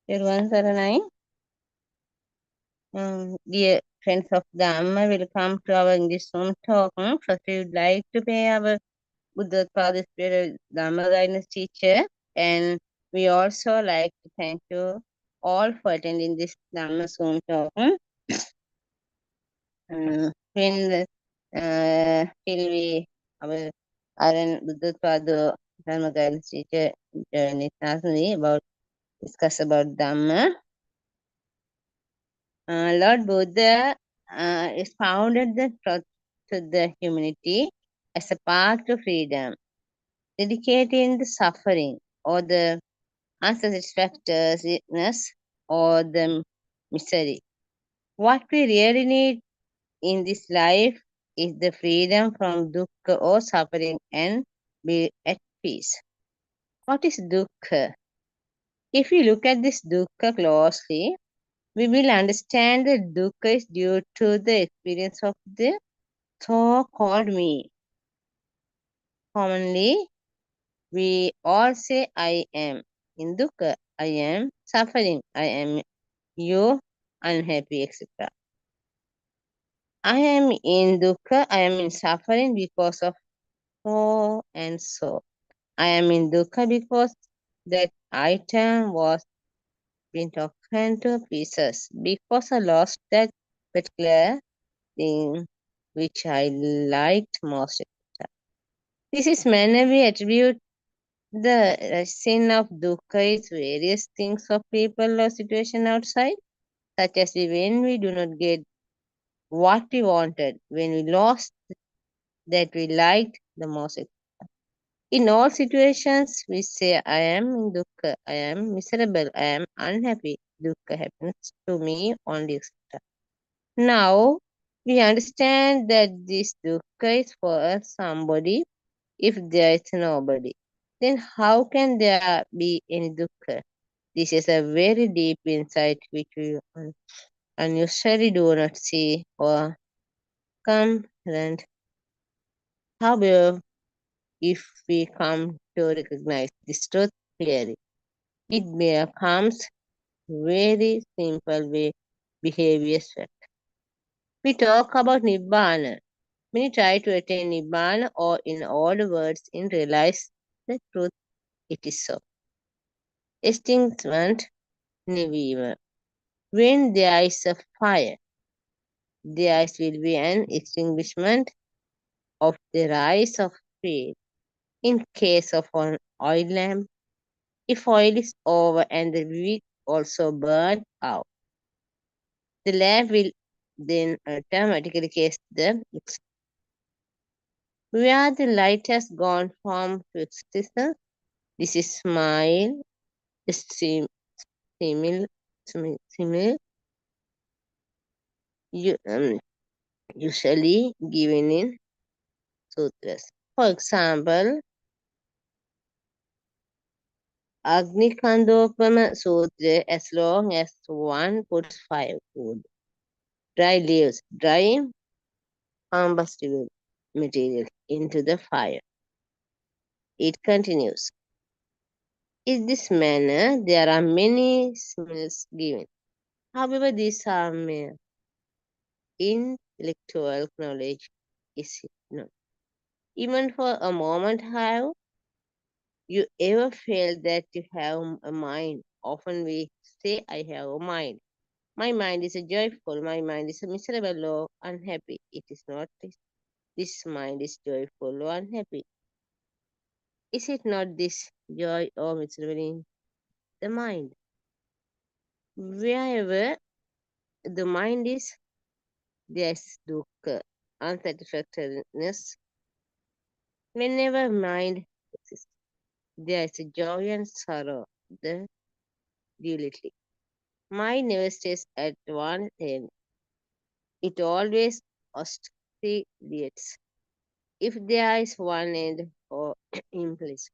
Everyone, Saranai. Dear friends of Dhamma, welcome to our English Zoom talk. First, we would like to pay our Buddha Father Spirit Dhamma guidance teacher, and we also like to thank you all for attending this Dhamma Zoom talk. When till we our Arana Buddha Father Dhamma guidance teacher joined us about discuss about Dhamma. Lord Buddha expounded the truth to the humanity as a path to freedom, dedicating the suffering or the unsatisfactoriness or the misery. What we really need in this life is the freedom from dukkha or suffering and be at peace. What is dukkha? If we look at this dukkha closely, we will understand that dukkha is due to the experience of the so-called me. Commonly, we all say I am in dukkha, I am suffering, I am you, unhappy, etc. I am in dukkha, I am in suffering because of so and so. I am in dukkha because that item was been broken to pieces, because I lost that particular thing which I liked most. This is manner we attribute the sin of dukkha is various things of people or situation outside, such as when we do not get what we wanted, when we lost that we liked the most. In all situations, we say, I am in dukkha, I am miserable, I am unhappy. Dukkha happens to me only, etc. Now, we understand that this dukkha is for somebody if there is nobody. Then how can there be any dukkha? This is a very deep insight which we unusually do not see or comprehend. However, if we come to recognize this truth clearly, it becomes very simple way behavior shift. We talk about Nibbana. Many try to attain Nibbana or in other words in realize the truth it is so. Extinguishment Nibbana. When there is a fire, there will be an extinguishment of the rise of fuel. In case of an oil lamp, if oil is over and the wick also burned out, the lamp will then automatically catch the wick. Where the light has gone from to existence, this is smile, simil, simil, usually given in sutras. For example, Agnikandopama Sutra, as long as one puts firewood, dry leaves, dry combustible material into the fire. It continues. In this manner, there are many similes given. However, these are mere intellectual knowledge, is it not? Even for a moment, have you ever felt that you have a mind? Often we say, I have a mind. My mind is a joyful, my mind is a miserable or unhappy. It is not this mind is joyful or unhappy. Is it not this joy or miserable in the mind? Wherever the mind is, there is dukkha, unsatisfactoriness. Whenever mind exists, there is a joy and sorrow, the duality. Mind never stays at one end. It always oscillates. If there is one end or implicit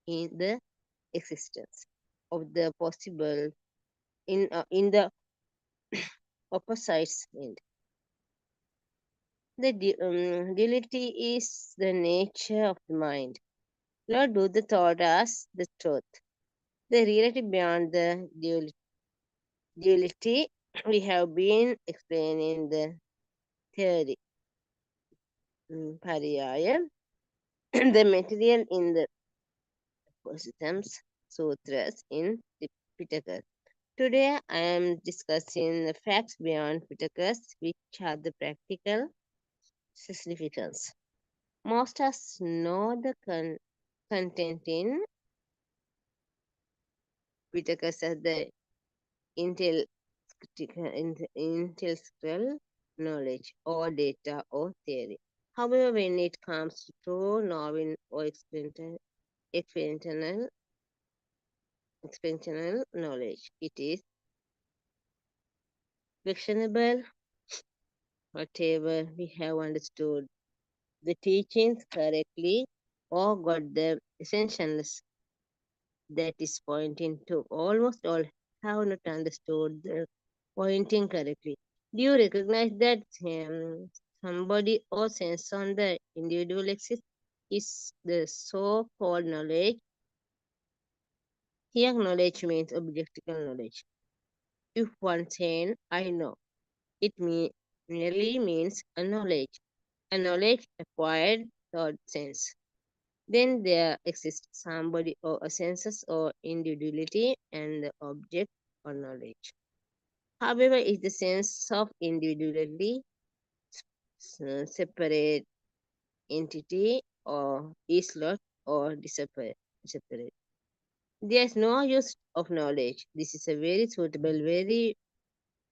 in the existence of the possible in the opposite end. The duality is the nature of the mind. Lord Buddha taught us the truth. the reality beyond the duality we have been explaining the theory. Pariyaya, the material in the Positams Sutras in Pitaka. Today I am discussing the facts beyond Pitaka, which are the practical significance. Most of us know the content in Pitaka as the intellectual knowledge or data or theory. However, when it comes to true knowing or experiential knowledge, it is questionable whatever we have understood the teachings correctly or got the essentials that is pointing to. Almost all have not understood the pointing correctly. Do you recognize that somebody or sense on the individual exists is the so-called knowledge? Here knowledge means objective knowledge. If one says I know, it merely means a knowledge acquired third sense. Then there exists somebody or a senses or individuality and the object or knowledge. However, is the sense of individuality separate entity or is not or separate? There is no use of knowledge. This is a very suitable, very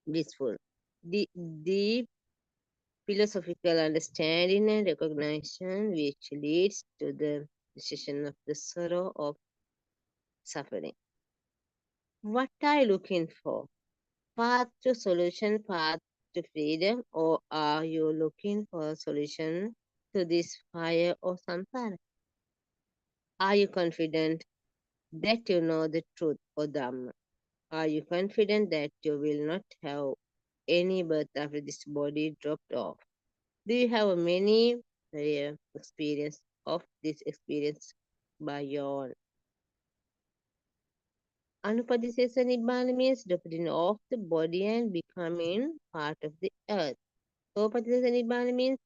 blissful. The philosophical understanding and recognition which leads to the decision of the sorrow of suffering. What are you looking for? Path to solution, path to freedom, or are you looking for a solution to this fire or samsara? Are you confident that you know the truth or Dhamma? Are you confident that you will not have any birth after this body dropped off? Do you have many experience of this experience by your own? Anupadisesa Nibbana means dropping off the body and becoming part of the earth. Sopadisesa Nibbana means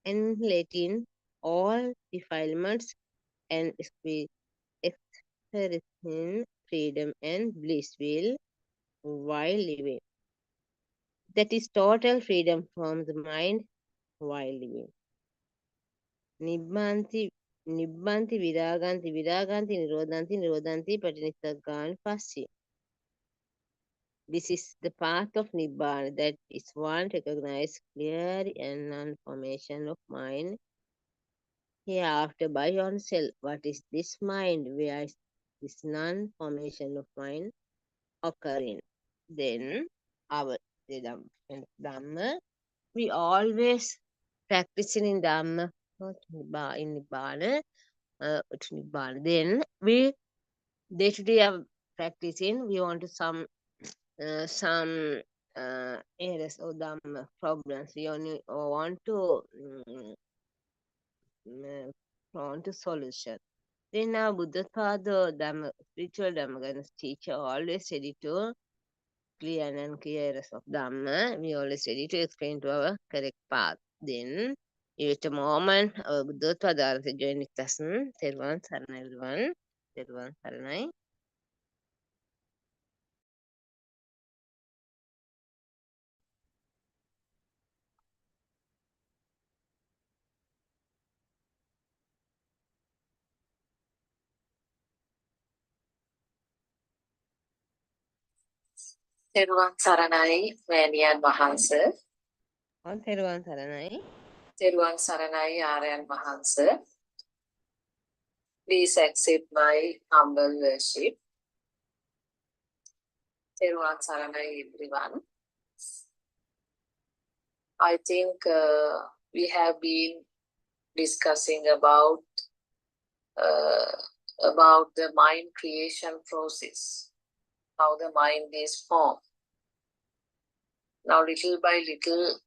annihilating all defilements and experiencing freedom and bliss will while living. That is total freedom from the mind while living. Nibbanti, Viraganti, Nirodhanti, Patinissaggan, Pasi. This is the path of Nibbana, that is one recognized clear and non-formation of mind hereafter by oneself. What is this mind? Where is this non-formation of mind occurring? Then our Dhamma, we always practicing in Dhamma, not in Nibbana, to Nibbana. Then we day-to-day are practicing, we want to some areas of Dhamma problems. We only want to want to solution. Then our Buddha Father, Dhamma, spiritual Dhamma guidance teacher, always ready to clear and unclear areas of Dhamma. We always ready to explain to our correct path. Then, at the moment, our Buddha Father is joining lesson. Thirvan Saranai, everyone. Thirvan Saranai. තෙරුවන් සරණයි මෑණියන් වහන්ස. Thirvan Saranai. තෙරුවන් සරණයි ආර්යයන් වහන්ස. Please accept my humble worship. තෙරුවන් සරණයි everyone. I think we have been discussing about the mind creation process, how the mind is formed. Now, little by little,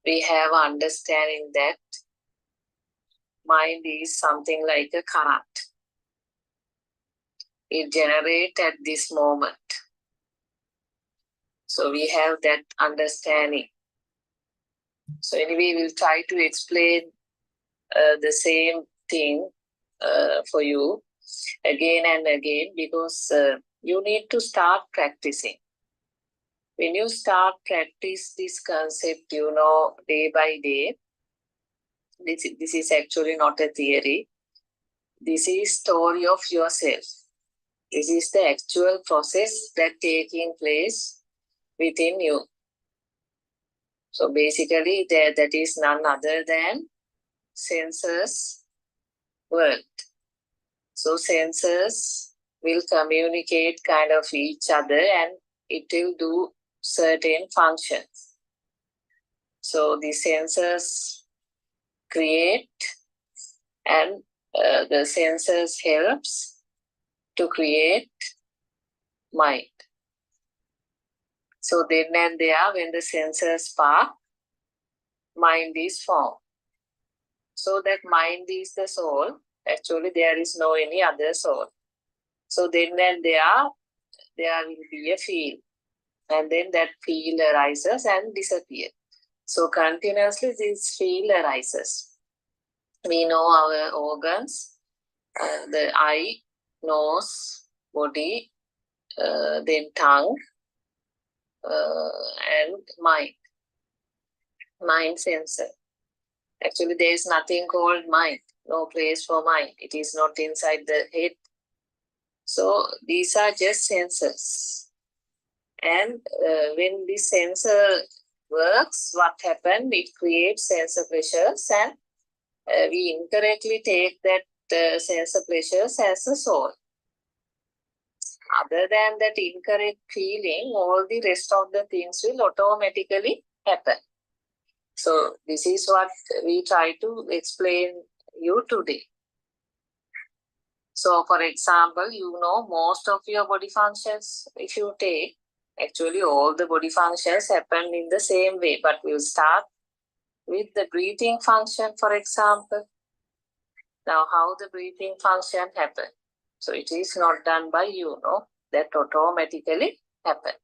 we have understanding that mind is something like a current. it generates at this moment. So we have that understanding. So anyway, we'll try to explain the same thing for you again and again, because you need to start practicing. When you start practice this concept, day by day, this is actually not a theory. This is story of yourself. This is the actual process that taking place within you. So basically, that is none other than senses world. So senses will communicate kind of each other, and it will do certain functions. So the senses create, and the senses helps to create mind. So then and there, when the senses spark, mind is formed. So that mind is the soul. Actually, there is no any other soul. So then and there will be a field. And then that field arises and disappears. So continuously this field arises. We know our organs, the eye, nose, body, then tongue, and mind sensor. Actually, there is nothing called mind, no place for mind. It is not inside the head. So these are just sensors. And when this sensor works, what happens? It creates sensor pressures, and we incorrectly take that sensor pressures as a soul. Other than that incorrect feeling, all the rest of the things will automatically happen. So this is what we try to explain you today. So for example, most of your body functions, if you take, actually all the body functions happen in the same way, but we'll start with the breathing function, for example. Now, how the breathing function happens? So it is not done by you, that automatically happens.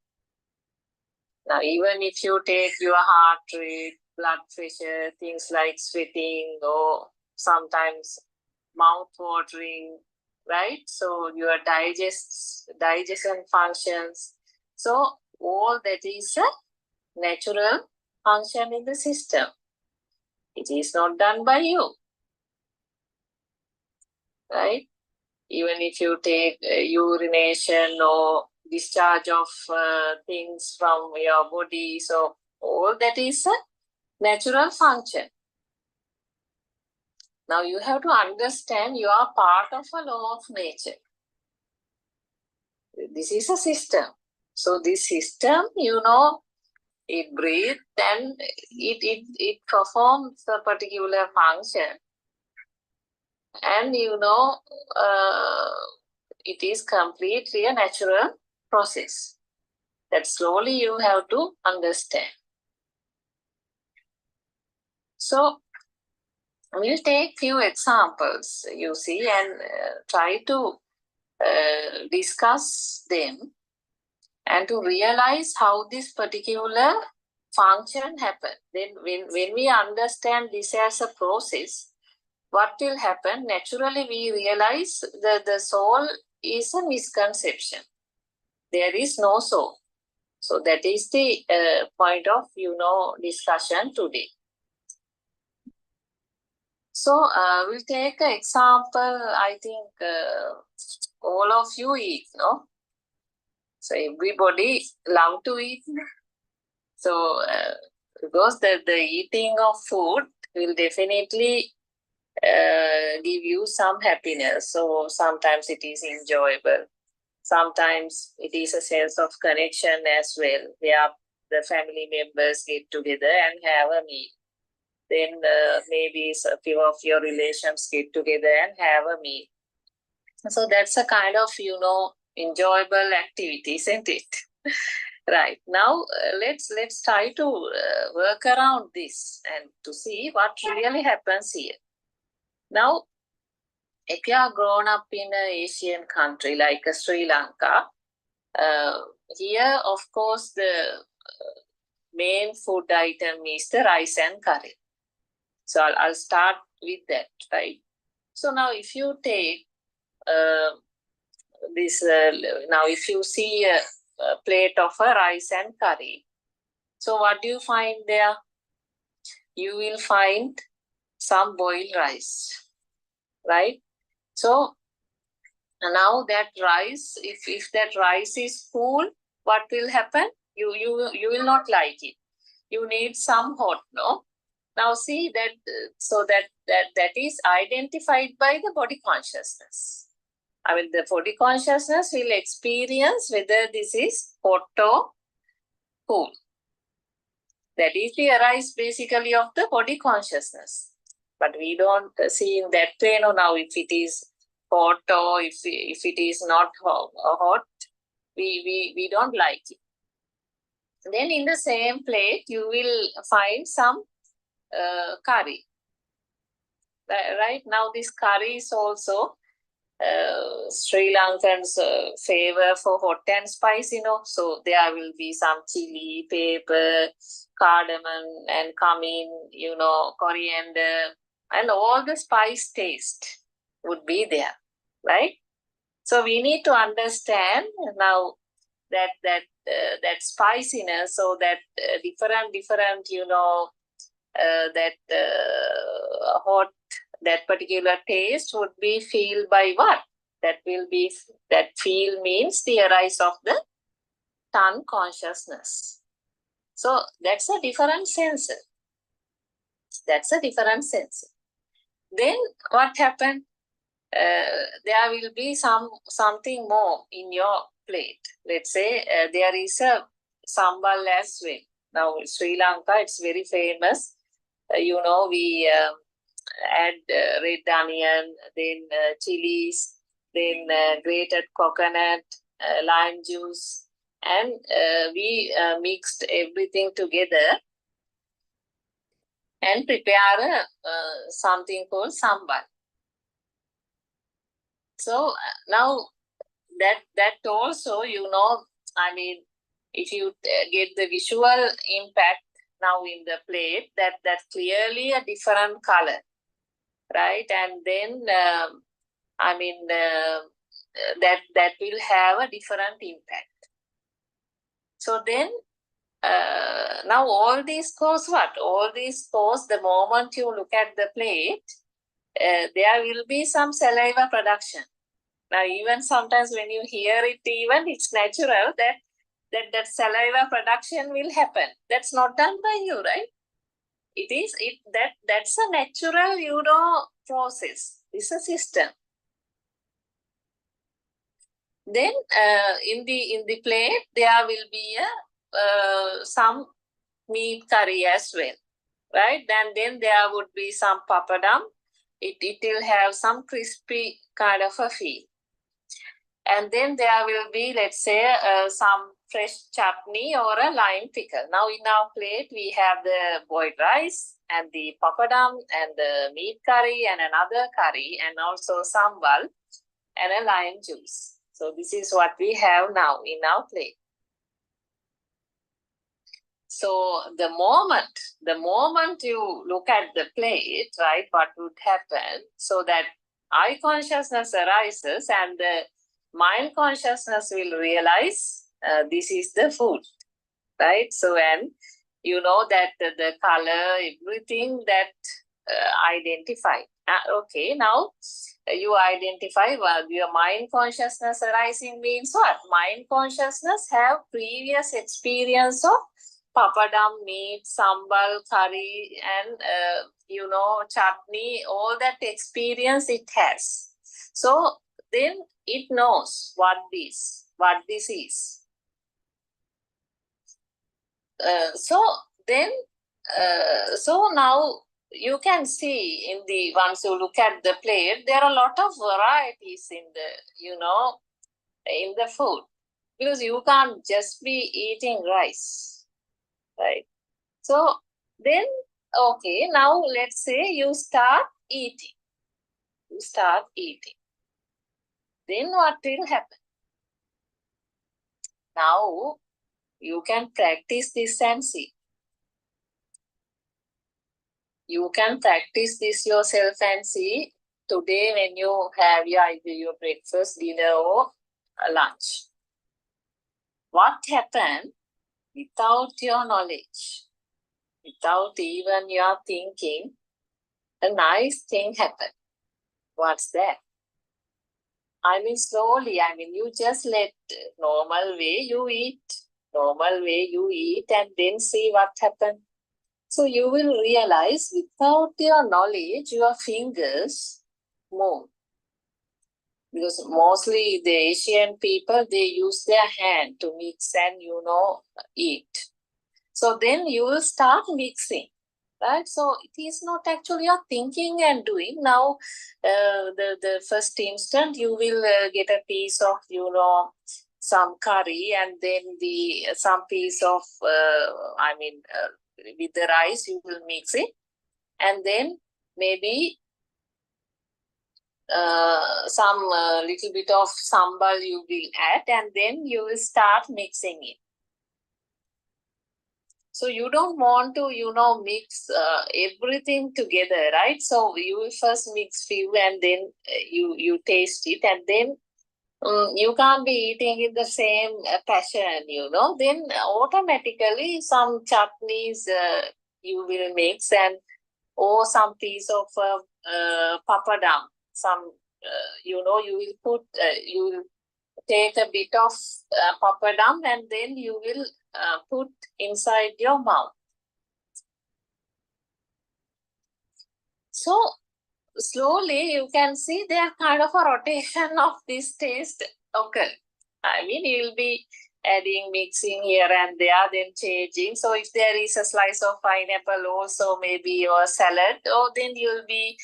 Now, even if you take your heart rate, blood pressure, things like sweating, or sometimes mouth watering, right? So your digestion functions. So all that is a natural function in the system. It is not done by you, right? Even if you take urination or discharge of things from your body, so all that is a natural function. Now you have to understand you are part of a law of nature. This is a system. So this system, it breathes and it performs a particular function. And it is completely a natural process that slowly you have to understand. So we'll take few examples, you see, and try to discuss them and to realize how this particular function happens. Then when we understand this as a process, what will happen? Naturally, we realize that the soul is a misconception. There is no soul. So that is the point of, discussion today. So we'll take an example. I think all of you eat, no? So everybody love to eat. So because the eating of food will definitely give you some happiness. So sometimes it is enjoyable. Sometimes it is a sense of connection as well, where the family members get together and have a meal. Then maybe a few of your relations get together and have a meal. So that's a kind of, enjoyable activity, isn't it? Right. Now, let's try to work around this and to see what really happens here. Now, if you are grown up in an Asian country like Sri Lanka, here, of course, the main food item is the rice and curry. So I'll start with that, right? So now if you take this, now if you see a plate of a rice and curry, so what do you find there? You will find some boiled rice, right? So now that rice, if that rice is cool, what will happen? You will not like it. You need some hot, no? Now see that, so that is identified by the body consciousness. I mean, the body consciousness will experience whether this is hot or cool. That is the arise basically of the body consciousness. But we don't see in that way now if it is hot or if it is not hot, we don't like it. Then in the same plate, you will find some curry. Right now, this curry is also Sri Lankans' favor for hot and spicy, So there will be some chili, pepper, cardamom, and cumin, coriander, and all the spice taste would be there, right? So we need to understand now that spiciness, so that different, that hot, that particular taste would be feel by what? That feel means the arise of the tongue consciousness. So that's a different sensor. Then what happened? There will be something more in your plate. Let's say there is a sambal as well. Now Sri Lanka, it's very famous. We add red onion, then chilies, then grated coconut, lime juice, and we mixed everything together and prepare something called sambal. So now that also, I mean, if you get the visual impact now in the plate, that's clearly a different color, right? And then, that will have a different impact. So then, now all these cause what? All these cause the moment you look at the plate, there will be some saliva production. Now, even sometimes when you hear it, even it's natural that saliva production will happen. That's not done by you, right? That's a natural, process. It's a system. Then in the plate there will be some meat curry as well, right? Then there would be some papadam. It will have some crispy kind of a feel. And then there will be, let's say, some fresh chutney or a lime pickle. Now in our plate, we have the boiled rice and the papadam and the meat curry and another curry and also sambal and a lime juice. So this is what we have now in our plate. So the moment you look at the plate, right, what would happen? So that eye consciousness arises and the mind consciousness will realize this is the food, right? So, and you know that the color, everything that identify. Okay, now you identify your mind consciousness arising means what? Mind consciousness have previous experience of papadam, meat, sambal, curry, and chutney, all that experience it has. So then it knows what this is. So now you can see once you look at the plate, there are a lot of varieties in the food, because you can't just be eating rice, right? So then, okay, now let's say you start eating. You start eating. Then what will happen? Now you can practice this and see. You can practice this yourself and see today when you have either your breakfast, dinner or lunch. What happened without your knowledge, without even your thinking, a nice thing happened. What's that? I mean, slowly, you just let normal way you eat, and then see what happened. So you will realize without your knowledge, your fingers move. Because mostly the Asian people, they use their hand to mix and, eat. So then you will start mixing, right? So it is not actually your thinking and doing. Now, the first instant, you will get a piece of, some curry, and then some piece of, with the rice, you will mix it. And then maybe some little bit of sambal you will add, and then you will start mixing it. So you don't want to, mix everything together, right? So you will first mix few, and then you taste it, and then you can't be eating in the same passion, Then automatically some chutneys you will mix, and or some piece of papadam. Some, you will put, you will take a bit of papadam, and then you will put inside your mouth. So slowly you can see there kind of a rotation of this taste occur. You'll be adding, mixing here and there, then changing. So if there is a slice of pineapple also, maybe your salad, then you'll be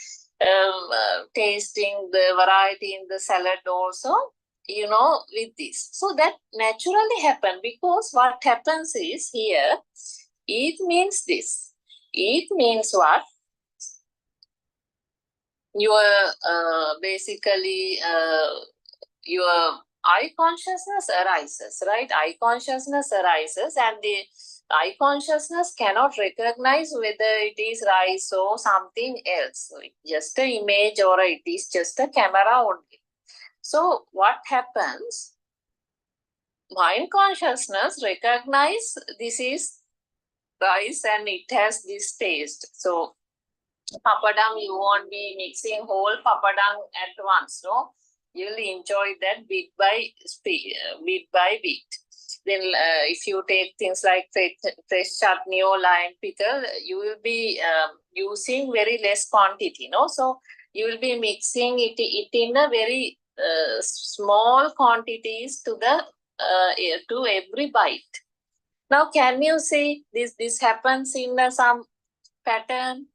tasting the variety in the salad also, with this. So that naturally happen, because what happens is here, eat means this. Eat means what? Your basically your eye consciousness arises, right? Eye consciousness arises, and the eye consciousness cannot recognize whether it is rice or something else. So it's just an image, or it is just a camera only. So what happens? Mind consciousness recognize this is rice and it has this taste. So papadam, you won't be mixing whole papadam at once, no? You'll enjoy that bit by bit. Then if you take things like fresh chutney or lime pickle, you will be using very less quantity, no? So you will be mixing it in a very small quantities to every bite. Now, can you see this happens in some pattern?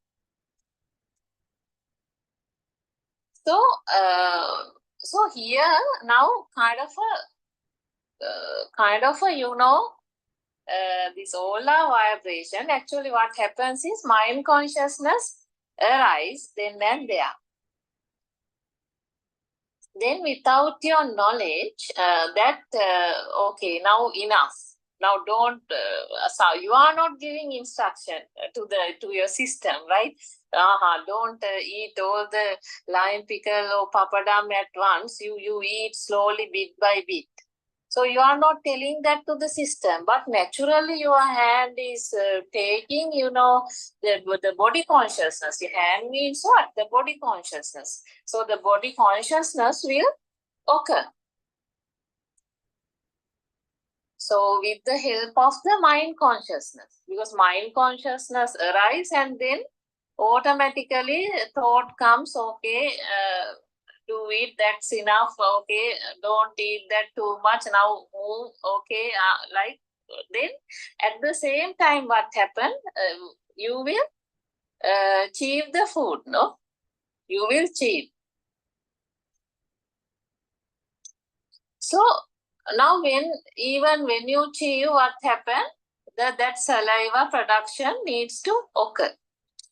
So here now kind of a this Ola vibration. Actually, what happens is mind consciousness arise then and there. Then without your knowledge, okay, now enough. Now don't. So you are not giving instruction to your system, right? Don't eat all the lime pickle or papadam at once. You eat slowly, bit by bit. So you are not telling that to the system, but naturally your hand is taking, the body consciousness. Your hand means what? The body consciousness. So the body consciousness will occur. So with the help of the mind consciousness, because mind consciousness arises, and then automatically thought comes, okay, do it, that's enough, okay, don't eat that too much, now move, okay, then at the same time what happened, you will chew the food, no? You will chew. So now even when you chew, what happened? That saliva production needs to occur.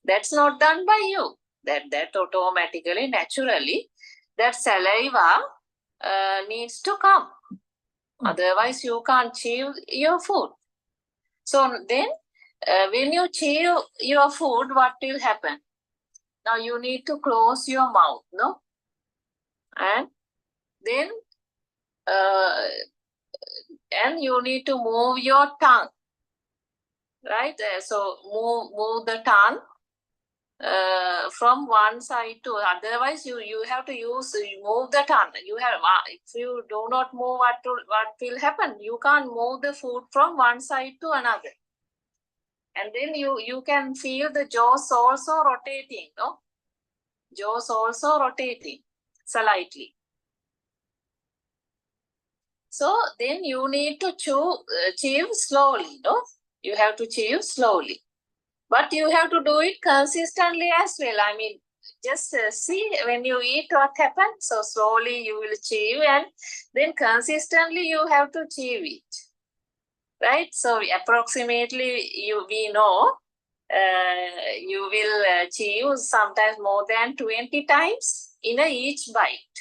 That's not done by you. That automatically, naturally, that saliva needs to come. Otherwise, you can't chew your food. So then, when you chew your food, what will happen? Now you need to close your mouth, no? And then, and you need to move your tongue, right? So move the tongue from one side to, otherwise you have to move the tongue. You have, if you do not move, what will happen? You can't move the food from one side to another. And then you can feel the jaws also rotating, no? Jaws also rotating slightly. So then you need to chew slowly, no? You have to chew slowly. But you have to do it consistently as well. I mean, just see when you eat what happens. So slowly you will chew, and then consistently you have to chew it. Right? So approximately we know you will chew sometimes more than 20 times in each bite.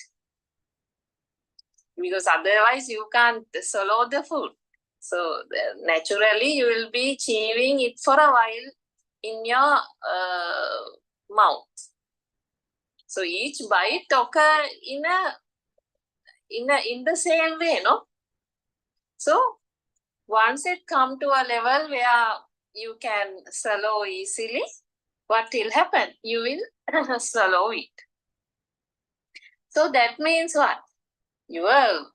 Because otherwise you can't swallow the food. So naturally you will be chewing it for a while in your mouth. So each bite occur in the same way, no? So once it come to a level where you can swallow easily, what will happen? You will swallow it. So that means what? Your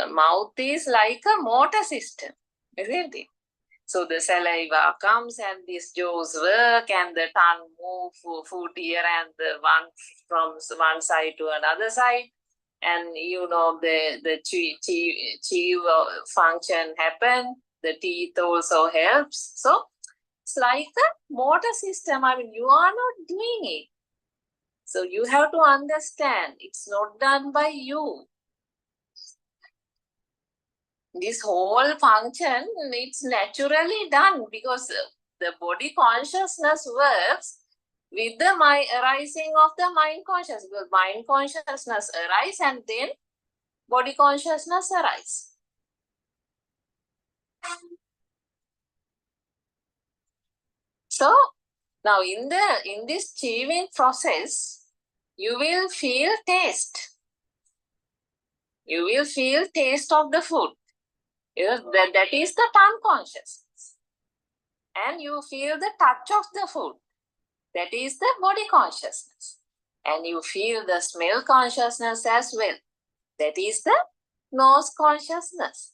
mouth is like a motor system, isn't it? So the saliva comes and these jaws work and the tongue move food here and the one from one side to another side. And you know the chew function happen. The teeth also helps. So it's like a motor system. I mean, you are not doing it. So you have to understand it's not done by you. This whole function, it's naturally done because the body consciousness works with the arising of the mind consciousness. Because mind consciousness arise and then body consciousness arise. So now in this chewing process, you will feel taste. You will feel taste of the food. That is the tongue consciousness. And you feel the touch of the food. That is the body consciousness. And you feel the smell consciousness as well. That is the nose consciousness.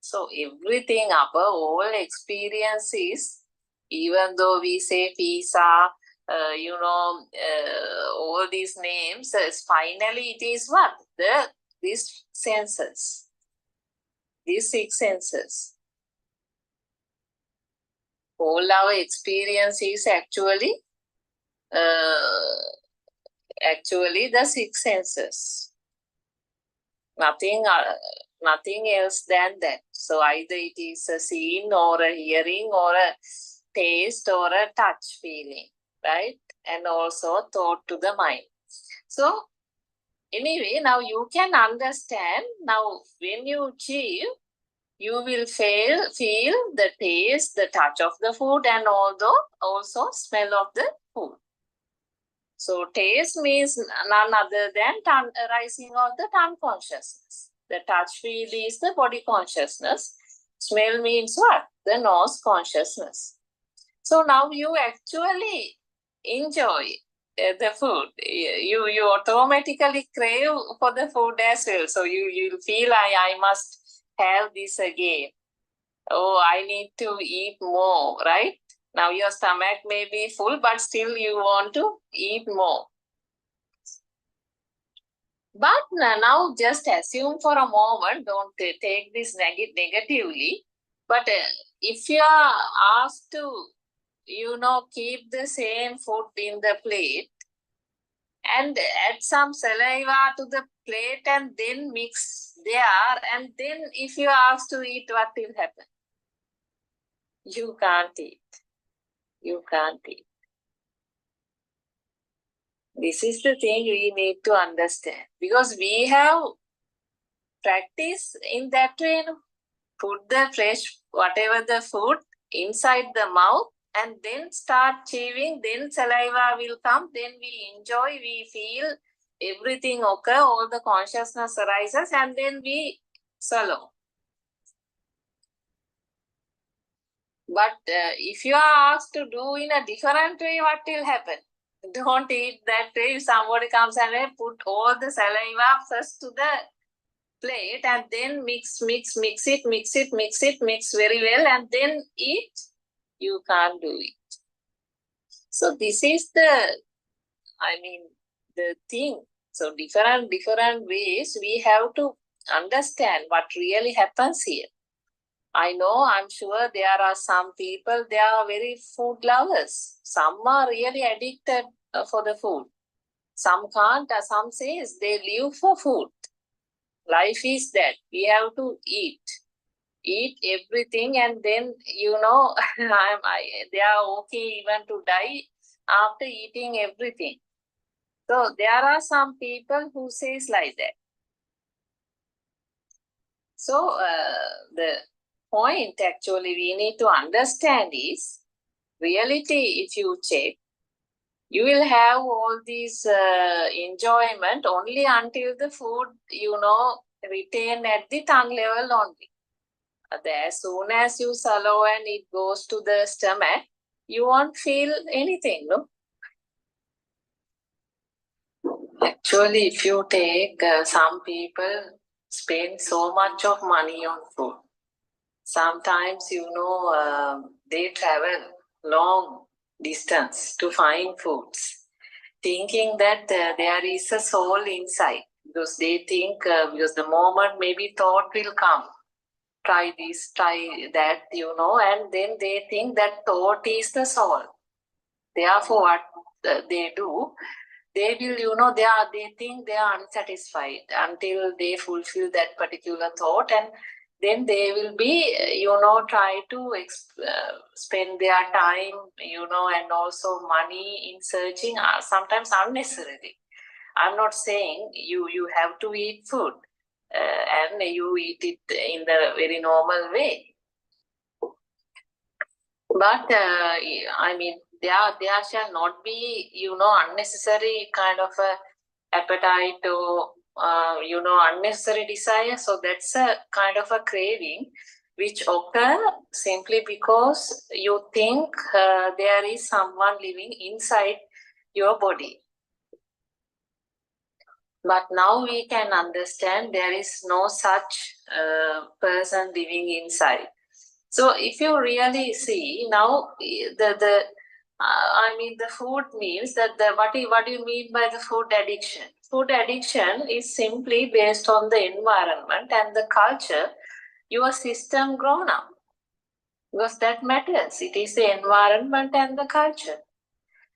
So everything above all experiences, even though we say pizza, all these names, finally it is what? These senses. These six senses. All our experience is actually the six senses. Nothing else than that. So either it is a seeing or a hearing or a taste or a touch feeling, right? And also thought to the mind. So anyway, now you can understand. Now when you chew, you will feel the taste, the touch of the food, and also smell of the food. So taste means none other than arising of the tongue consciousness. The touch feel is the body consciousness. Smell means what? The nose consciousness. So now you actually enjoy the food. You automatically crave for the food as well. So you feel I must have this again. Oh, I need to eat more, right? Now your stomach may be full, but still you want to eat more. But now just assume for a moment, don't take this negatively. But if you are asked to, keep the same food in the plate and add some saliva to the plate and then mix there, and then if you are asked to eat, what will happen? You can't eat. You can't eat. This is the thing we need to understand, because we have practice in that way. Put the fresh, whatever the food inside the mouth and then start chewing, then saliva will come, then we enjoy, we feel everything occur, all the consciousness arises, and then we swallow. But if you are asked to do in a different way, what will happen? Don't eat that way. If somebody comes and put all the saliva first to the plate and then mix very well and then eat, you can't do it. So this is the thing. So different ways we have to understand what really happens here. I'm sure there are some people, they are very food lovers. Some are really addicted for the food. Some can't, some says they live for food. Life is that we have to eat everything, and then they are okay even to die after eating everything. So there are some people who says like that. So the point actually we need to understand is, reality, if you check, you will have all these enjoyment only until the food, retain at the tongue level only. As soon as you swallow and it goes to the stomach, you won't feel anything, no? Actually, if you take, some people spend so much of money on food. Sometimes, they travel long distance to find foods, thinking that there is a soul inside, because they think, because the moment maybe thought will come, try this, try that, and then they think that thought is the soul. Therefore, what they do, they will, they think they are unsatisfied until they fulfill that particular thought, and then they will be, try to spend their time, and also money in searching, sometimes unnecessarily. I'm not saying you have to eat food and you eat it in the very normal way. But there shall not be, unnecessary kind of a appetite or, unnecessary desire. So that's a kind of a craving which occur simply because you think there is someone living inside your body. But now we can understand there is no such person living inside. So if you really see now, the food means that what do you mean by the food addiction? Food addiction is simply based on the environment and the culture your system grown up, because that matters. It is the environment and the culture.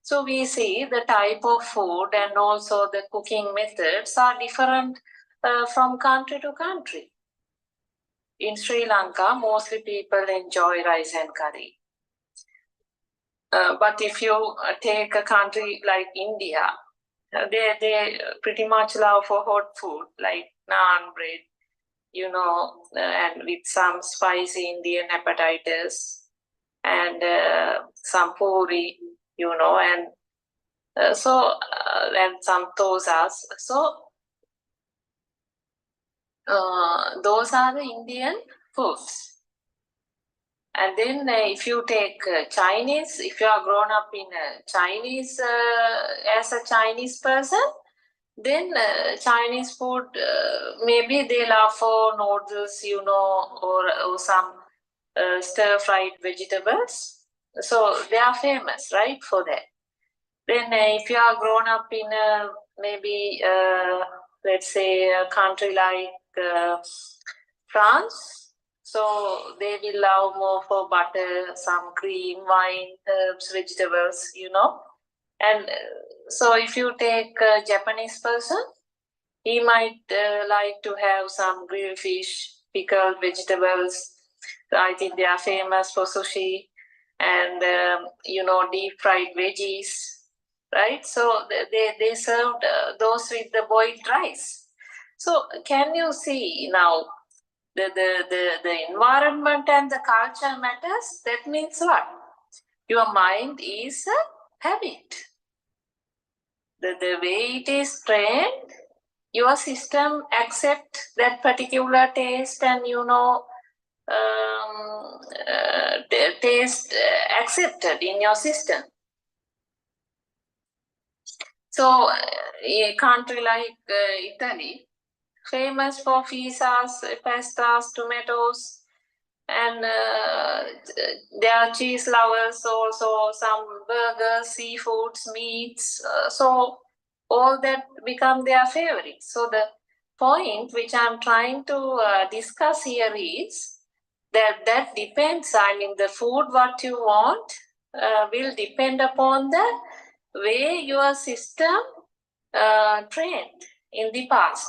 So we see the type of food and also the cooking methods are different from country to country. In Sri Lanka, mostly people enjoy rice and curry. But if you take a country like India, they pretty much love for hot food like naan bread, and with some spicy Indian appetizers and some puri, and and some dosas. So those are the Indian foods. And then if you take Chinese, if you are grown up in Chinese as a Chinese person, then Chinese food, maybe they love for noodles, or some stir-fried vegetables. So they are famous, right, for that. Then if you are grown up in maybe, let's say, a country like France, so they will love more for butter, some cream, wine, herbs, vegetables, And so if you take a Japanese person, he might like to have some grilled fish, pickled vegetables. I think they are famous for sushi and, deep fried veggies. right? So they served those with the boiled rice. So can you see now the environment and the culture matters? That means what? Your mind is a habit. The way it is trained, your system accept that particular taste, and taste accepted in your system. So a country like Italy, famous for pizzas, pastas, tomatoes, and there are cheese lovers also, some burgers, seafoods, meats. So all that become their favorites. So the point which I'm trying to discuss here is that depends. I mean, the food what you want will depend upon the way your system trained in the past.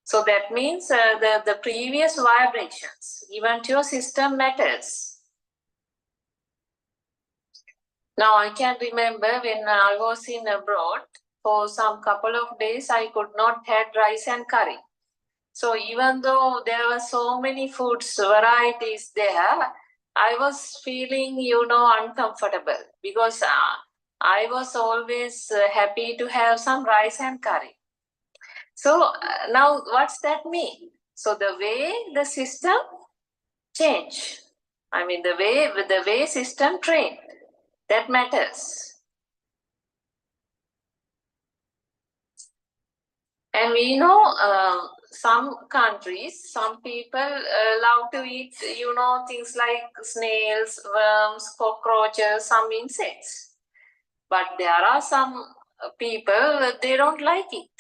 So that means the previous vibrations given to your system matters. Now I can remember when I was in abroad, for some couple of days I could not have rice and curry. So even though there were so many foods, varieties there, I was feeling, uncomfortable because I was always happy to have some rice and curry. So now what's that mean? So the way the system change, I mean the way system trained, that matters. And we know some countries, some people love to eat, things like snails, worms, cockroaches, some insects. But there are some people, they don't like it.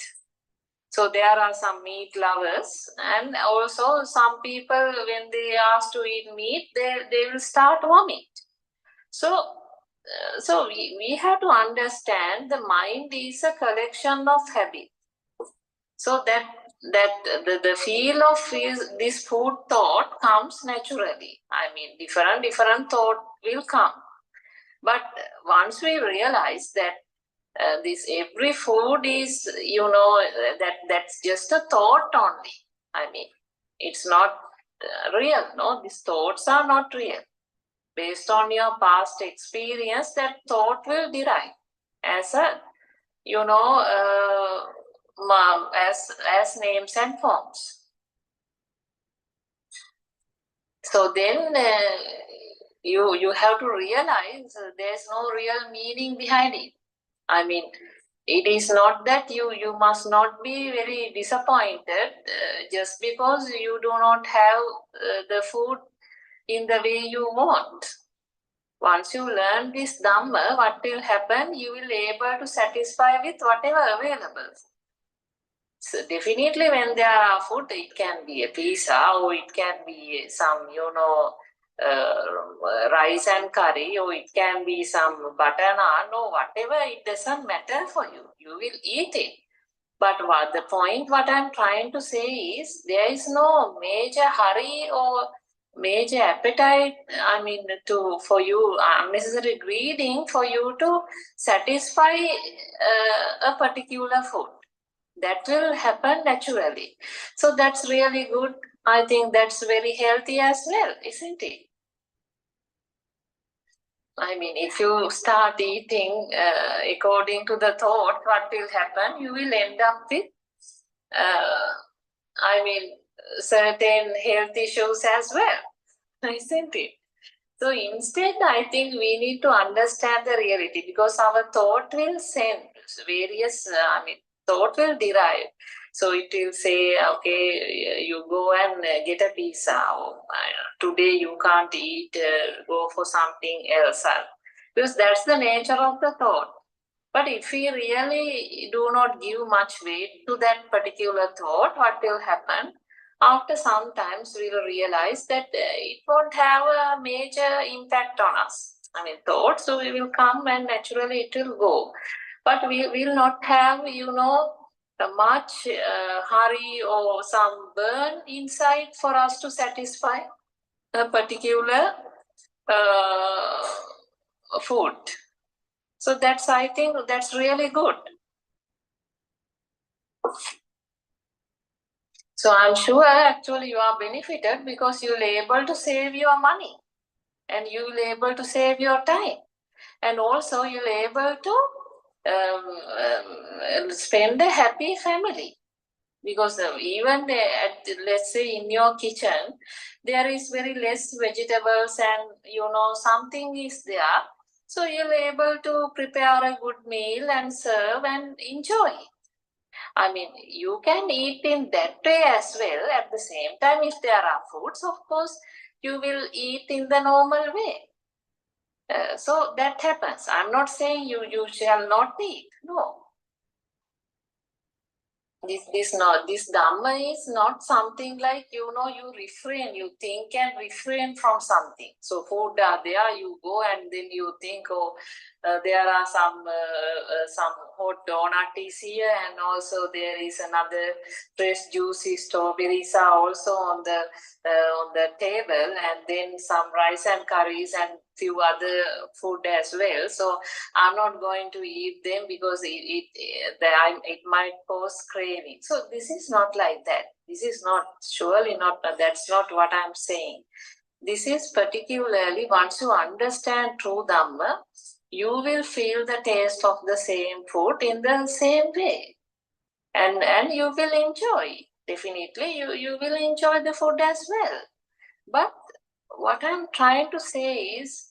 So there are some meat lovers, and also some people, when they ask to eat meat, they will start vomit. So we have to understand the mind is a collection of habits. So that the feel of this food thought comes naturally. I mean, different thought will come. But once we realize that this every food is, that's just a thought only. I mean, it's not real. No, these thoughts are not real. Based on your past experience, that thought will derive as a, as names and forms. So then you have to realize there's no real meaning behind it. I mean, it is not that you must not be very disappointed just because you do not have the food in the way you want. Once you learn this Dhamma, what will happen? You will be able to satisfy with whatever available. So definitely when there are food, it can be a pizza or it can be some, rice and curry, or it can be some butter naan, or whatever, it doesn't matter for you. You will eat it. But the point what I'm trying to say is there is no major hurry or major appetite, I mean, for you, unnecessary greeding for you to satisfy a particular food. That will happen naturally. So that's really good. I think that's very healthy as well, isn't it? I mean, if you start eating according to the thought, what will happen? You will end up with, certain health issues as well, isn't it? So instead, I think we need to understand the reality, because our thought will send various, thought will derive. So it will say, okay, you go and get a pizza, or today you can't eat, go for something else. Because that's the nature of the thought. But if we really do not give much weight to that particular thought, what will happen? After some times, we will realize that it won't have a major impact on us. I mean, thoughts will come and naturally it will go. But we will not have, much hurry or some burn inside for us to satisfy a particular food. So I think that's really good. So I'm sure actually you are benefited because you'll able to save your money and you'll able to save your time, and also you'll able to spend a happy family. Because even let's say in your kitchen, there is very less vegetables and something is there. So you'll able to prepare a good meal and serve and enjoy. I mean, you can eat in that way as well. At the same time, if there are foods, of course, you will eat in the normal way. So that happens. I'm not saying you shall not eat. No. This dhamma is not something like you refrain, you think and refrain from something. So food are there, you go and then you think, there are some hot donut is here, and also there is another fresh juicy strawberries are also on the table, and then some rice and curries and few other food as well. So I'm not going to eat them because it might cause craving. So this is not like that. This is not, surely not, that's not what I'm saying. This is particularly once you understand true Dhamma, you will feel the taste of the same food in the same way. And you will enjoy. Definitely, you will enjoy the food as well. But what I'm trying to say is,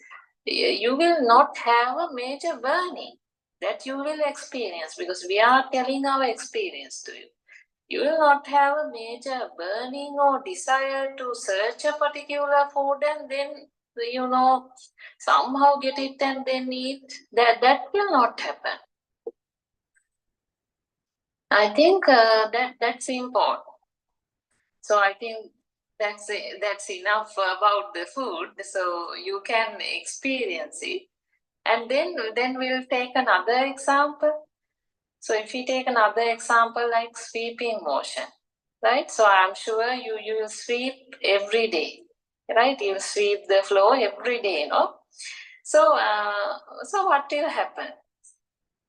you will not have a major burning that you will experience, because we are telling our experience to you. You will not have a major burning or desire to search a particular food and then, somehow get it and then eat. That will not happen. I think that's important. So I think that's enough about the food. So you can experience it. And then we'll take another example. So if we take another example like sweeping motion, right? So I'm sure you will sweep every day, right? You'll sweep the floor every day, So what will happen?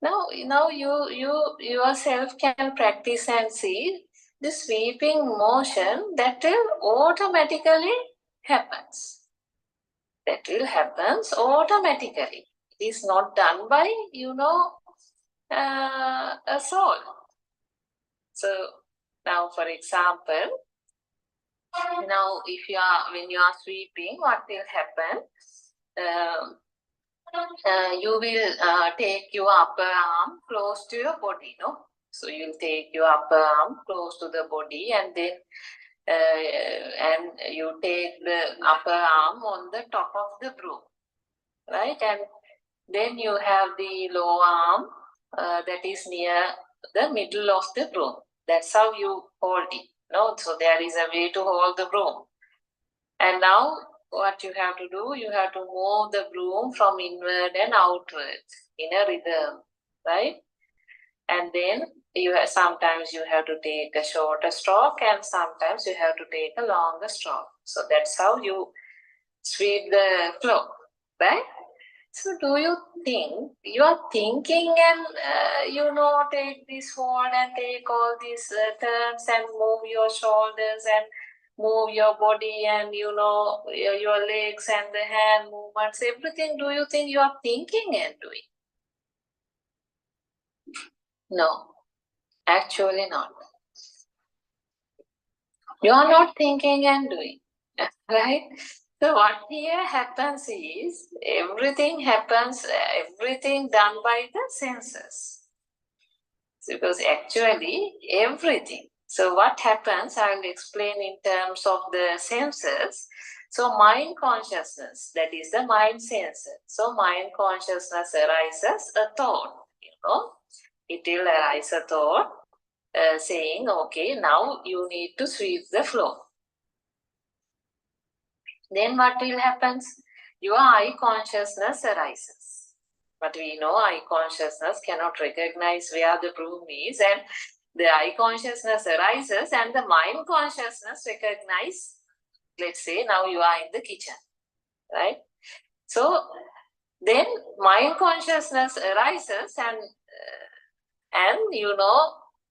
Now you yourself can practice and see the sweeping motion that will automatically happens. That will happens automatically. It is not done by a soul. So now, for example, if when you are sweeping, what will happen? You will take your upper arm close to your body, no? So you'll take your upper arm close to the body, and then and you take the upper arm on the top of the broom, right? And then you have the lower arm that is near the middle of the broom. That's how you hold it. No, so there is a way to hold the broom. And now what you have to do, you have to move the broom from inward and outward in a rhythm, right? And then sometimes you have to take a shorter stroke, and sometimes you have to take a longer stroke. So that's how you sweep the floor, right? So do you think you are thinking and take this fold and take all these turns and move your shoulders and move your body and your legs and the hand movements, everything? Do you think you are thinking and doing? No, actually not. You are not thinking and doing, right? So what here happens is everything done by the senses. Because actually everything. So what happens, I will explain in terms of the senses. So mind consciousness, that is the mind sensor. So mind consciousness arises a thought, it will arise a thought saying, okay, now you need to sweep the floor. Then what will happen? Your eye consciousness arises. But we know eye consciousness cannot recognize where the broom is, and the eye consciousness arises and the mind consciousness recognize, let's say now you are in the kitchen, right? So Then mind consciousness arises, and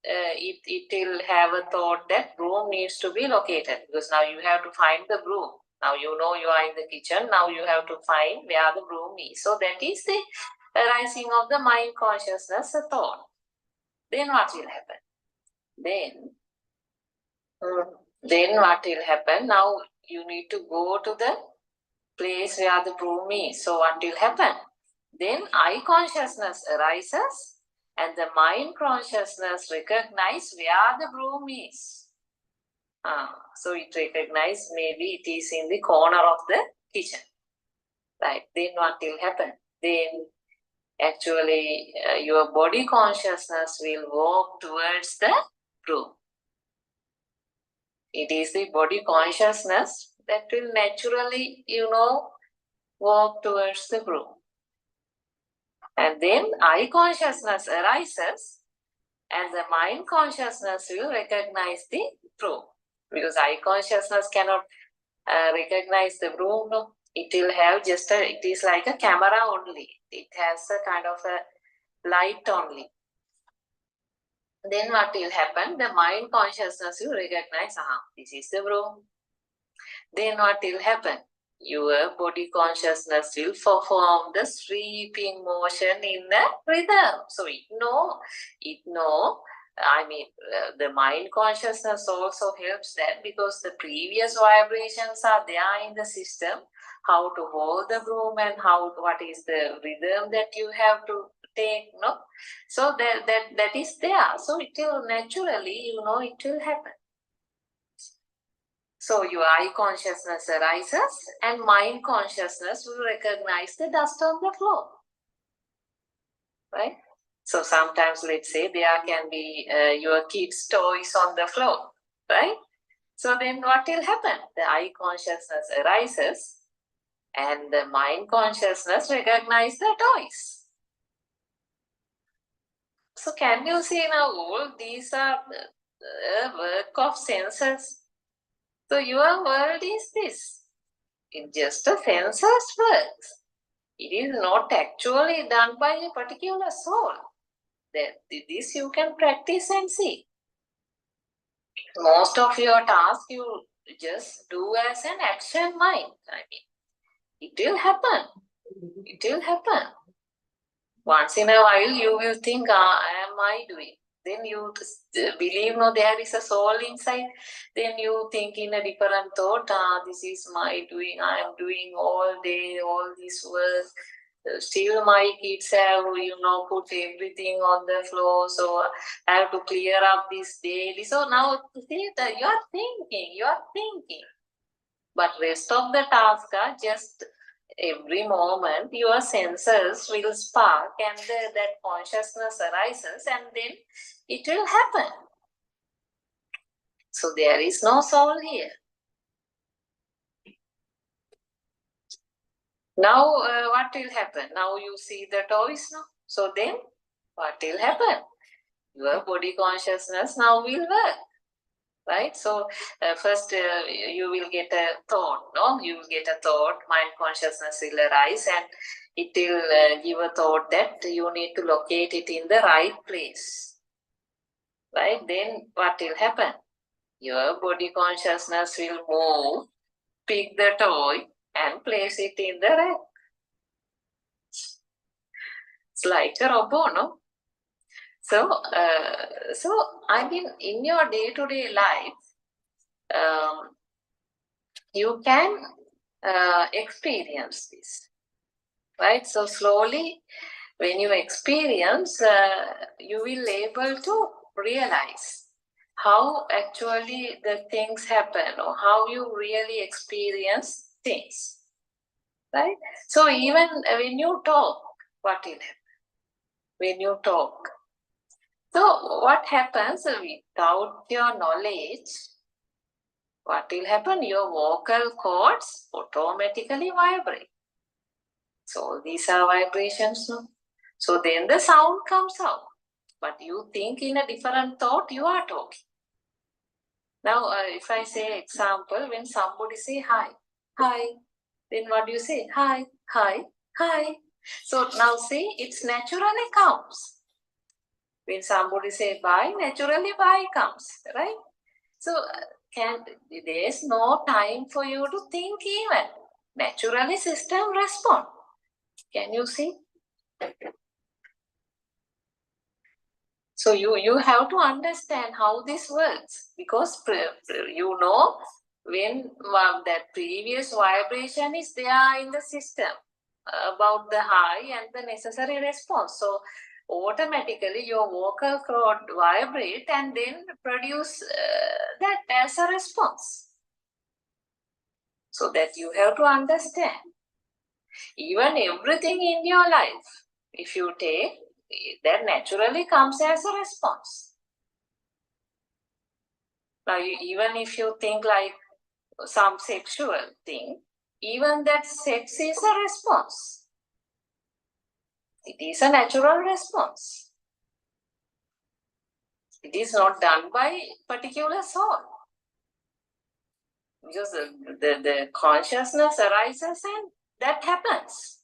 it will have a thought that broom needs to be located, because now you have to find the broom. Now you know you are in the kitchen. Now you have to find where the broom is. So that is the arising of the mind consciousness, a thought. Then what will happen? Then what will happen? Now you need to go to the place where the broom is. So what will happen? Then I consciousness arises, and the mind consciousness recognize where the broom is. So it recognizes maybe it is in the corner of the kitchen. Right. Then what will happen? Then actually your body consciousness will walk towards the broom. It is the body consciousness that will naturally, walk towards the broom. And then I consciousness arises, and the mind consciousness will recognize the broom. Because I consciousness cannot recognize the broom. No. It will have it is like a camera only. It has a kind of a light only. Then what will happen? The mind consciousness will recognize, this is the broom. Then what will happen? Your body consciousness will perform the sweeping motion in the rhythm. So the mind consciousness also helps that, because the previous vibrations are there in the system, how to hold the broom and what is the rhythm that you have to take, no? So that is there. So it will naturally, it will happen. So your I consciousness arises, and mind consciousness will recognize the dust on the floor. Right? So sometimes, let's say, there can be your kids' toys on the floor. Right? So then what will happen? The I consciousness arises, and the mind consciousness recognize the toys. So can you see now all these are the work of senses? So your world is this. It's just a senses works. It is not actually done by a particular soul. This you can practice and see. Most of your tasks you just do as an action mind. It will happen. It will happen. Once in a while you will think, am I doing? Then you believe, no, there is a soul inside. Then you think in a different thought, this is my doing. I am doing all day, all this work. Still my kids have, put everything on the floor. So I have to clear up this daily. So now see that you are thinking. But rest of the tasks are just every moment your senses will spark, and that consciousness arises, and then it will happen. So there is no soul here. Now what will happen? Now you see the toys now. So then what will happen? Your body consciousness now will work. Right? So first you will get a thought, no? You will get a thought, mind consciousness will arise, and it will give a thought that you need to locate it in the right place. Right? Then what will happen? Your body consciousness will move, pick the toy, and place it in the rack. It's like a robot, no? So, in your day-to-day life, you can experience this, right? So slowly, when you experience, you will able to realize how actually the things happen, or how you really experience things, right? So even when you talk, what will happen? When you talk, so what happens without your knowledge? What will happen? Your vocal cords automatically vibrate. So these are vibrations. No? So then the sound comes out. But you think in a different thought, you are talking. Now, if I say example, when somebody say hi, then what do you say? Hi, hi, hi. So now see, it's naturally comes. When somebody say bye, naturally bye comes, right? So there's no time for you to think even. Naturally system respond. Can you see? So you have to understand how this works, because you know when that previous vibration is there in the system about the high and the necessary response. So automatically your vocal cord vibrate and then produce that as a response. So that you have to understand. Even everything in your life, if you take, that naturally comes as a response. Now, even if you think like some sexual thing, even that sex is a response. It is a natural response. It is not done by particular soul. Because the consciousness arises and that happens.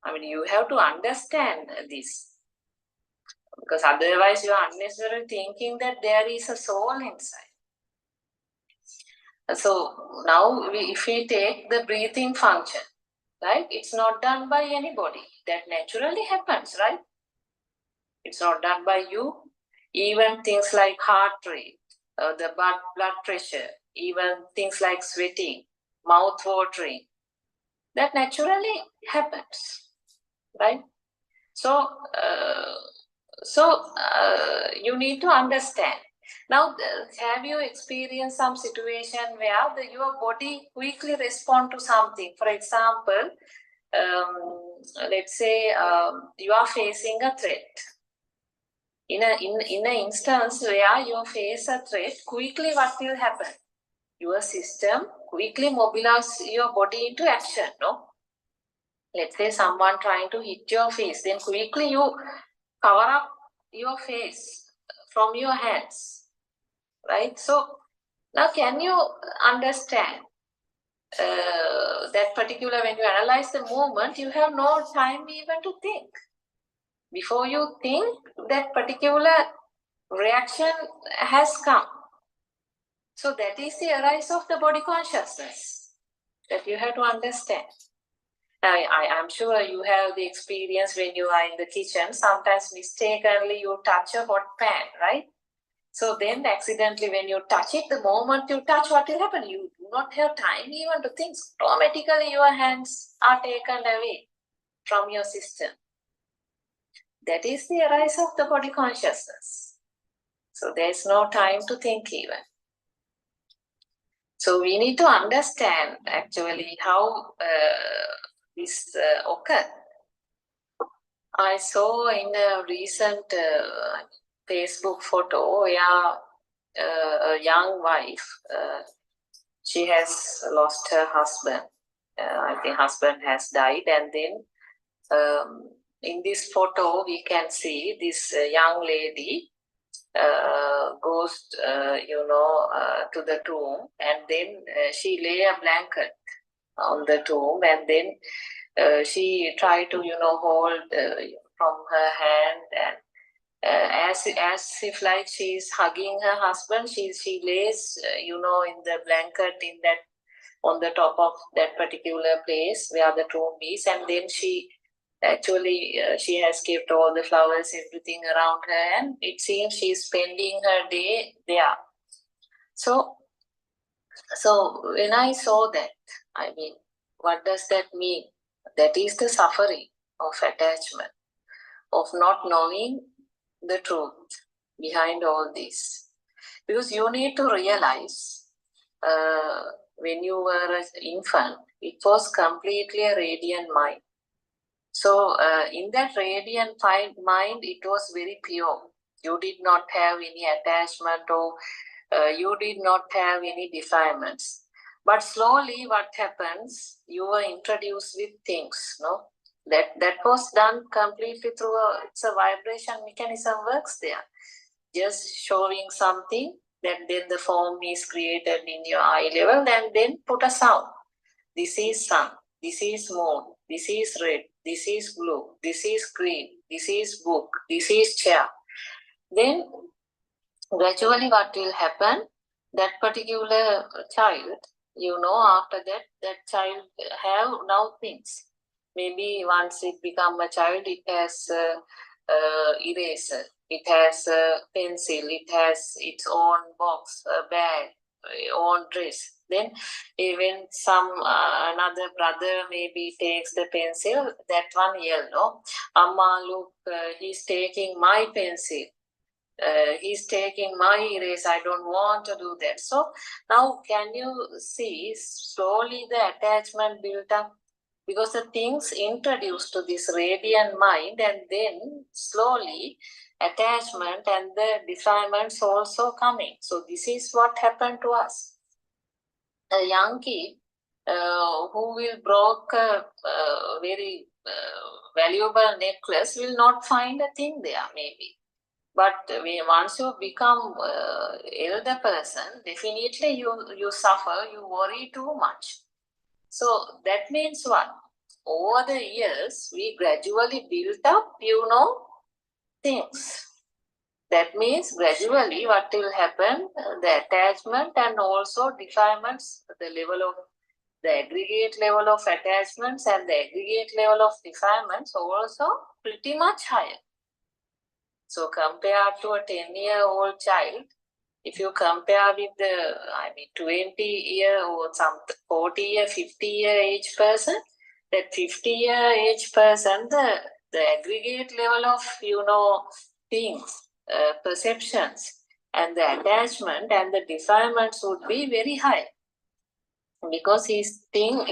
I mean, you have to understand this. Because otherwise you are unnecessarily thinking that there is a soul inside. So now if we take the breathing function, right? It's not done by anybody. That naturally happens, right? It's not done by you. Even things like heart rate, the blood pressure, even things like sweating, mouth watering, that naturally happens, right? So, you need to understand. Now, have you experienced some situation where your body quickly respond to something? For example, let's say you are facing a threat. In an instance where you face a threat, quickly what will happen? Your system quickly mobilize your body into action, no? Let's say someone trying to hit your face, then quickly you cover up your face from your hands, right? So now can you understand that particular, when you analyze the movement, you have no time even to think. Before you think, that particular reaction has come. So that is the arise of the body consciousness that you have to understand. I'm sure you have the experience when you are in the kitchen. Sometimes mistakenly you touch a hot pan, right? So then accidentally when you touch it, the moment you touch, what will happen? You do not have time even to think. Automatically your hands are taken away from your system. That is the arise of the body consciousness. So there is no time to think even. So we need to understand actually how this occurs. I saw in a recent Facebook photo where a young wife, she has lost her husband. I think husband has died, and then in this photo we can see this young lady goes, to the tomb, and then she lay a blanket on the tomb, and then she tried to, hold from her hand, and as if like she's hugging her husband, she lays, in the blanket in that, on the top of that particular place where the tomb is, and then she actually she has kept all the flowers, everything around her, and it seems she's spending her day there. So when I saw that, I mean, what does that mean? That is the suffering of attachment, of not knowing the truth behind all this. Because you need to realize when you were an infant, it was completely a radiant mind. So in that radiant mind, it was very pure. You did not have any attachment, or you did not have any defilements. But slowly what happens, you were introduced with things, no? That was done completely through it's a vibration mechanism works there. Just showing something, then the form is created in your eye level, and then put a sound. This is sound. this is moon, this is red, this is blue, this is green, this is book, this is chair. Then gradually what will happen, that particular child, after that, that child have now things. Maybe once it become a child, it has eraser, it has a pencil, it has its own box, a bag, own dress. Then even some another brother maybe takes the pencil, that one yellow. Amma, look, he's taking my pencil. He's taking my eraser. I don't want to do that. So now can you see slowly the attachment built up? Because the things introduced to this radiant mind, and then slowly attachment and the defilements also coming. So this is what happened to us. A young kid who will broke a very valuable necklace will not find a thing there maybe. But once you become elder person, definitely you suffer, you worry too much. So that means what? Over the years, we gradually built up, things. That means gradually what will happen, the attachment and also defilements, the aggregate level of attachments and the aggregate level of defilements also pretty much higher. So compared to a 10-year-old child, if you compare with the, 20-year or some 40-year, 50-year age person, that 50-year age person, the aggregate level of, things, perceptions, and the attachment and the defilements would be very high. Because he thinks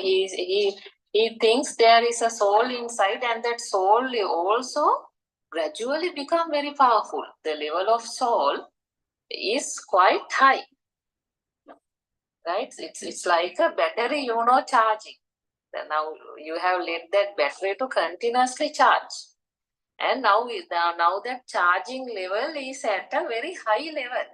there is a soul inside, and that soul also gradually become very powerful. The level of soul is quite high, right? It's like a battery, charging. Now you have let that battery to continuously charge, and now that charging level is at a very high level.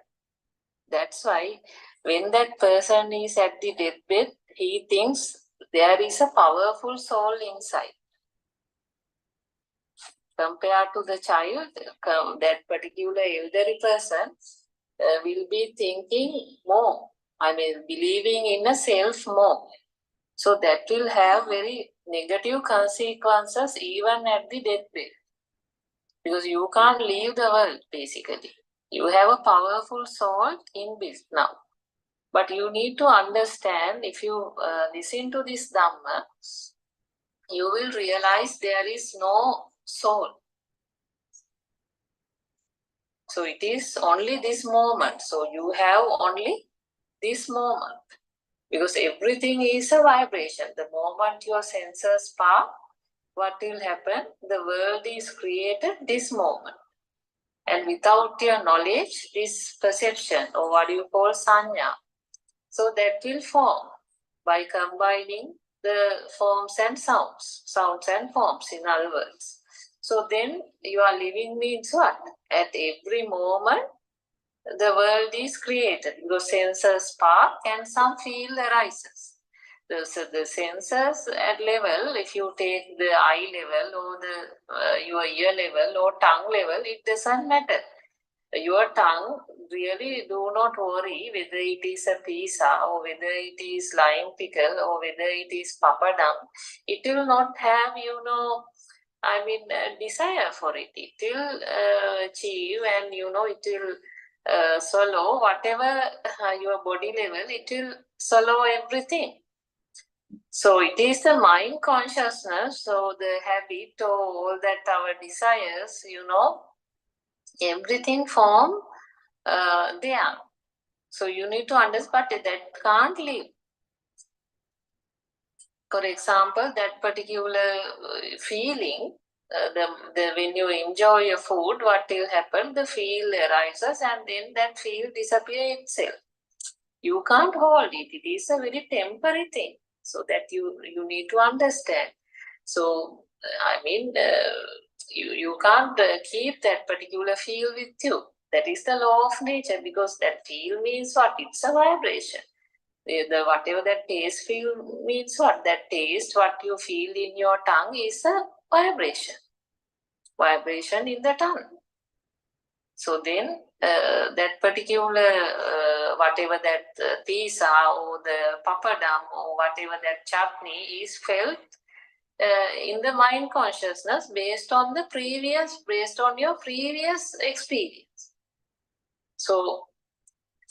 That's why when that person is at the deathbed, he thinks there is a powerful soul inside. Compared to the child, that particular elderly person will be thinking more. Believing in a self more. So that will have very negative consequences even at the deathbed. Because you can't leave the world, basically. You have a powerful soul inbuilt now. But you need to understand, if you listen to this Dhamma, you will realize there is no soul. So it is only this moment. So you have only this moment. Because everything is a vibration. The moment your senses spark, what will happen? The world is created this moment. And without your knowledge, this perception, or what you call sanya, so that will form by combining the forms and sounds and forms, in other words. So then your living means what? At every moment, the world is created because senses spark and some feel arises. So the senses at level, if you take the eye level or the your ear level or tongue level, it doesn't matter. Your tongue, really do not worry whether it is a pizza or whether it is lime pickle or whether it is papadum. It will not have, desire for it. It will achieve, and it will swallow whatever your body level, it will swallow everything. So it is the mind consciousness, so the habit or all that our desires, everything form there. So you need to understand that can't live. For example, that particular feeling, when you enjoy a food, what will happen? The feel arises and then that feel disappears itself. You can't hold it. It is a very temporary thing. So that you need to understand. So, you can't keep that particular feel with you. That is the law of nature, because that feel means what? It's a vibration. whatever that taste feel means what? That taste, what you feel in your tongue is a vibration. Vibration in the tongue. So then that particular, whatever that pizza or the papadam or whatever that chutney is felt in the mind consciousness based on your previous experience. So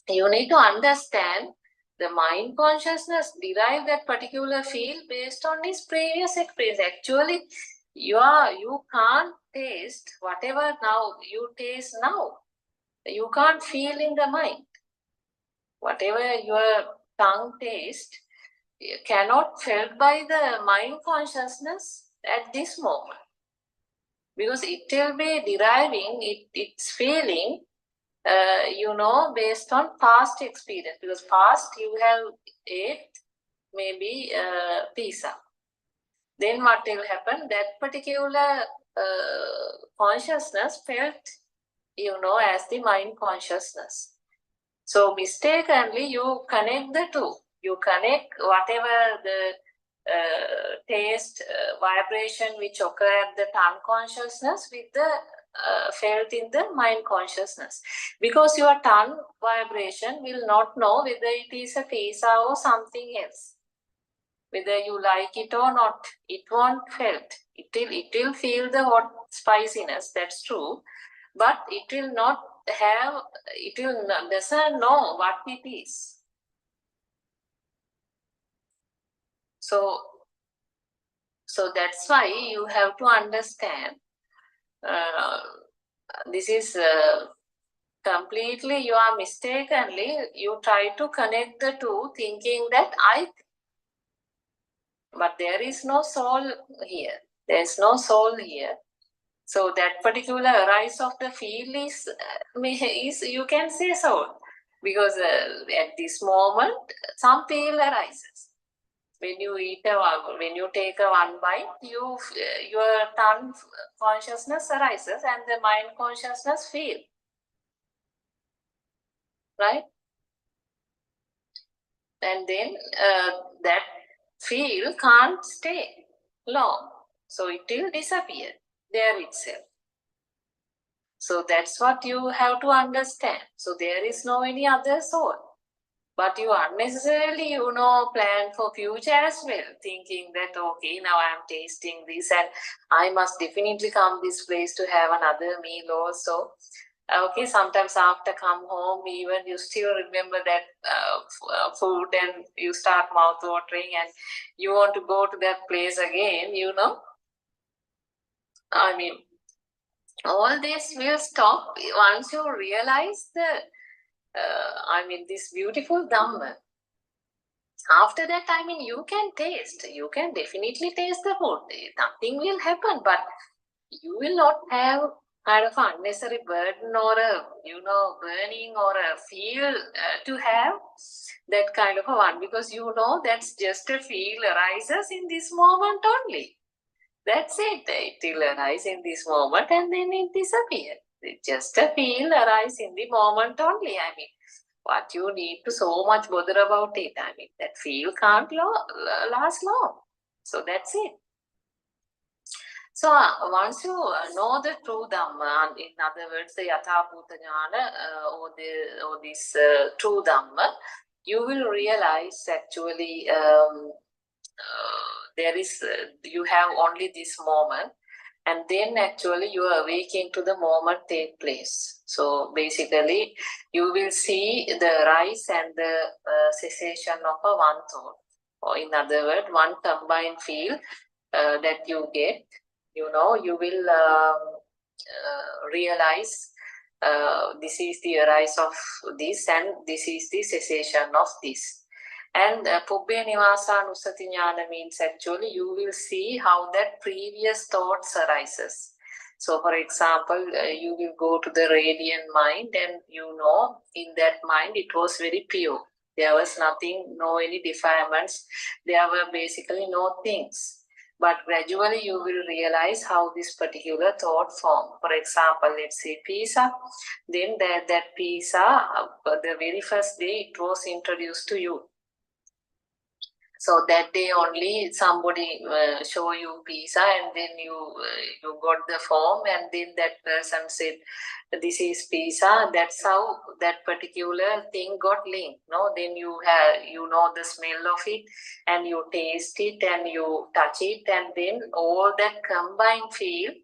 you need to understand the mind consciousness derive that particular feel based on his previous experience. Actually, you can't taste whatever now you taste now. You can't feel in the mind. Whatever your tongue tastes cannot felt by the mind consciousness at this moment. Because it will be deriving its feeling based on past experience. Because past you have ate maybe pizza. Then what will happen? That particular consciousness felt, as the mind consciousness. So mistakenly you connect the two. You connect whatever the taste, vibration which occur at the tongue consciousness with the felt in the mind consciousness. Because your tongue vibration will not know whether it is a pizza or something else. Whether you like it or not, it won't felt. It will feel the hot spiciness, that's true. But it will not have, doesn't know what it is. So that's why you have to understand this is completely, you are mistakenly, you try to connect the two thinking that but there is no soul here. There is no soul here. So that particular arise of the feel is you can say soul. Because at this moment, some feel arises. When you when you take a one bite, your tongue consciousness arises and the mind consciousness feel. Right? And then that feel can't stay long. So it will disappear there itself. So that's what you have to understand. So there is no any other soul. But you unnecessarily, plan for future as well, thinking that, okay, now I'm tasting this and I must definitely come this place to have another meal also. Okay, sometimes after come home, even you still remember that food and you start mouth watering and you want to go to that place again, I mean, all this will stop once you realize this beautiful Dhamma. After that, you can taste. You can definitely taste the food. Nothing will happen, but you will not have kind of unnecessary burden or a, burning or a feel to have that kind of a one, because that's just a feel arises in this moment only. That's it. It will arise in this moment and then it disappears. It's just a feel arise in the moment only. What you need to so much bother about it? That feel can't last long. So that's it. So once you know the true Dhamma, in other words, the Yathabhuta Jnana or this true Dhamma, you will realize actually you have only this moment, and then actually you are awakening to the moment take place. So basically, you will see the rise and the cessation of a one thought, or in other words, one combined feel that you get. You will realize this is the arise of this and this is the cessation of this. And Pubbya Nivasanusati Jnana means actually you will see how that previous thoughts arises. So for example, you will go to the radiant mind and in that mind it was very pure. There was nothing, no any defilements. There were basically no things. But gradually you will realize how this particular thought formed. For example, let's say pizza. Then that pizza, the very first day it was introduced to you. So that day only somebody show you pizza, and then you got the form, and then that person said, "This is pizza." That's how that particular thing got linked. No, then you know the smell of it, and you taste it, and you touch it, and then all that combined feel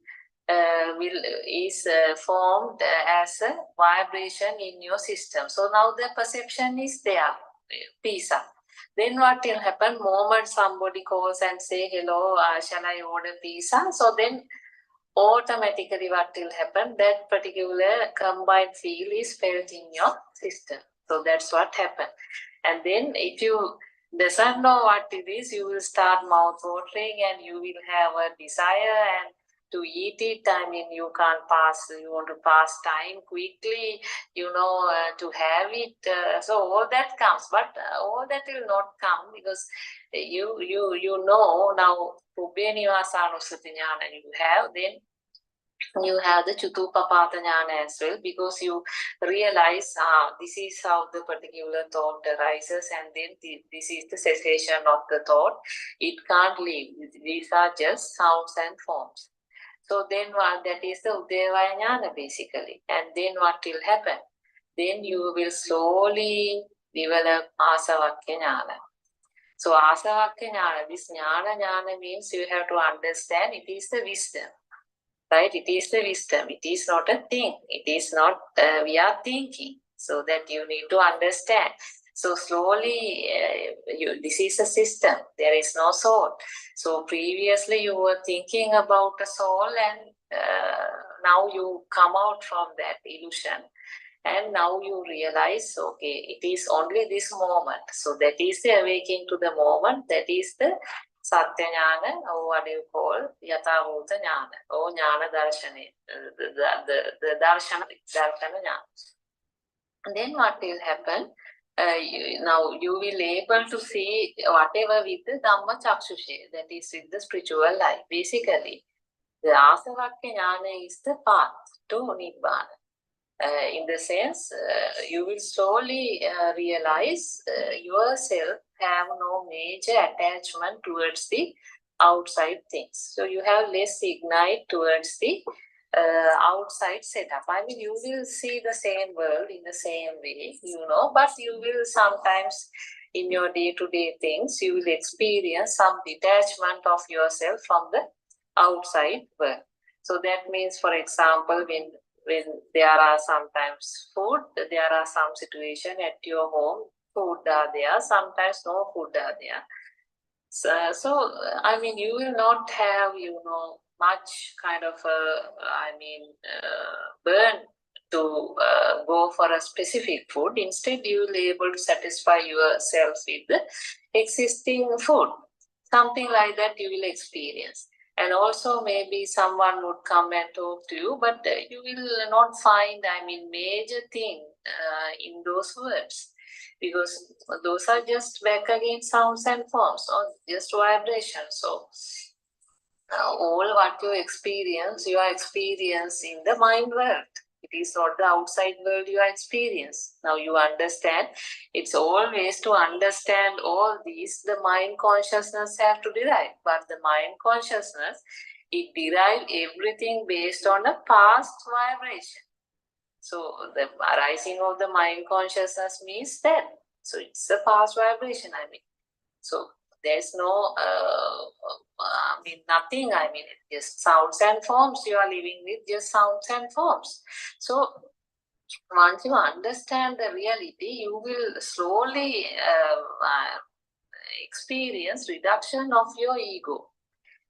is formed as a vibration in your system. So now the perception is there, pizza. Then what will happen? Moment somebody calls and say, "Hello, shall I order pizza?" So then automatically what will happen? That particular combined feel is felt in your system. So that's what happened. And then if you doesn't know what it is, you will start mouth watering, and you will have a desire and to eat it. I mean, you can't pass, you want to pass time quickly, to have it. So all that comes, but all that will not come, because you know now, Pubbenivasanusati jnana you have, then you have the Chutupapata jnana as well, because you realize this is how the particular thought arises, and then this is the cessation of the thought. It can't leave. These are just sounds and forms. So then that is the Udevaya jnana basically. And then what will happen? Then you will slowly develop Asavakya jnana. So Asavakya jnana, this jnana means you have to understand it is the wisdom. Right? It is the wisdom. It is not a thing. It is not, we are thinking. So that you need to understand. So slowly, this is a system. There is no soul. So previously you were thinking about a soul, and now you come out from that illusion. And now you realize, okay, it is only this moment. So that is the awakening to the moment. That is the Satya Jnana, or what do you call Yathabhuta Jnana, or Jnana Darshana, the Darshana Jnana. And then what will happen? Now you will able to see whatever with the Dhamma Chakshushe, that is with the spiritual life. Basically, the Asavakya Jnana is the path to Nibbana. In the sense, you will slowly realize yourself have no major attachment towards the outside things. So you have less ignite towards the outside setup. I mean, you will see the same world in the same way, but you will sometimes in your day-to-day things, you will experience some detachment of yourself from the outside world. So that means, for example, when there are sometimes food, there are some situation at your home, food are there, sometimes no food are there. So I mean, you will not have, much kind of, burn to go for a specific food. Instead, you will be able to satisfy yourself with the existing food. Something like that you will experience. And also maybe someone would come and talk to you, but you will not find, major thing in those words, because those are just back again sounds and forms, or just vibrations. So all what you are experiencing the mind world. It is not the outside world you are experiencing. Now you understand. It's always to understand all these, the mind consciousness have to derive. But the mind consciousness, it derive everything based on a past vibration. So the arising of the mind consciousness means that. So it's a past vibration, So there's no, nothing, just sounds and forms. You are living with just sounds and forms. So once you understand the reality, you will slowly experience reduction of your ego.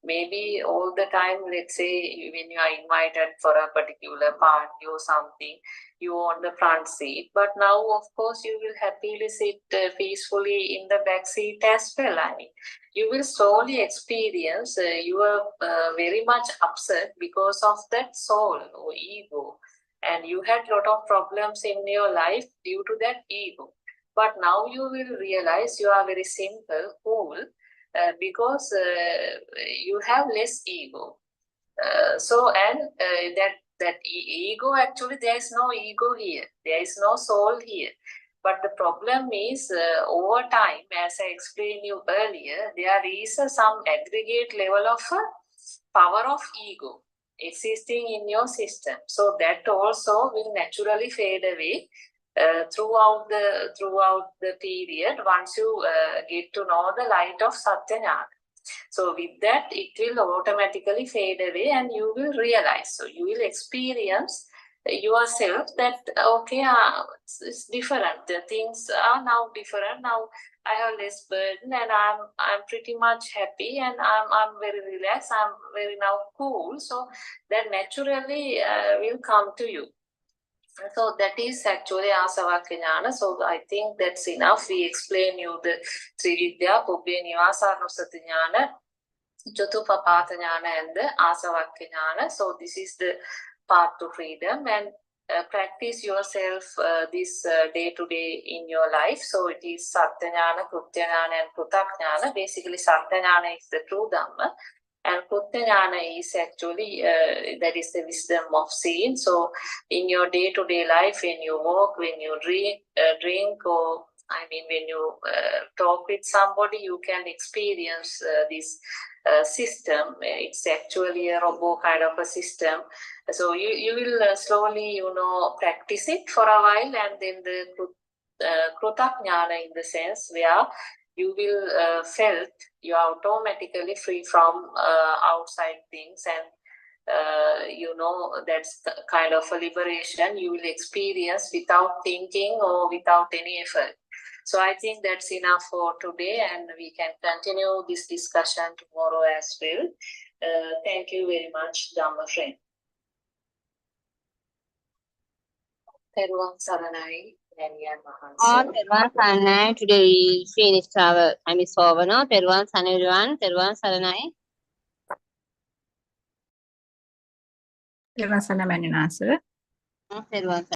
Maybe all the time, let's say when you are invited for a particular party or something, you on the front seat, but now of course you will happily sit peacefully in the back seat as well. You will slowly experience you are very much upset because of that soul or ego, and you had a lot of problems in your life due to that ego. But now you will realize you are very simple, cool, because you have less ego. That ego, actually there is no ego here. There is no soul here. But the problem is, over time, as I explained you earlier, there is some aggregate level of power of ego existing in your system. So that also will naturally fade away throughout the period once you get to know the light of Satyajnana. So with that, it will automatically fade away and you will realize. So you will experience yourself that, okay, it's different. The things are now different. Now I have less burden and I'm pretty much happy and I'm very relaxed. I'm very now cool. So that naturally will come to you. So that is actually Asavakya Jnana. So I think that's enough. We explain you the Trividya, Pubbya Nivasa Nusati Jnana, Chatupapata Jnana and the Asavakya Jnana. So this is the path to freedom, and practice yourself this day to day in your life. So it is Satya Jnana, Krutya Jnana and Prutak Jnana. Basically Satya Jnana is the true Dhamma. And Krutya Jnana is actually, that is the wisdom of seeing. So in your day-to-day life, when you walk, when you drink, or I mean, when you talk with somebody, you can experience this system. It's actually a robo kind of a system. So you will slowly, practice it for a while, and then the Krutak Jnana in the sense where you will felt you are automatically free from outside things, and that's kind of a liberation you will experience without thinking or without any effort. So I think that's enough for today, and we can continue this discussion tomorrow as well. Thank you very much, Dhamma friend. Terwan Saranai. Terwan Saranai. Today we finished our time is over now. Terwan Saranai everyone. Terwan Saranai. Terwan Saranai Terwan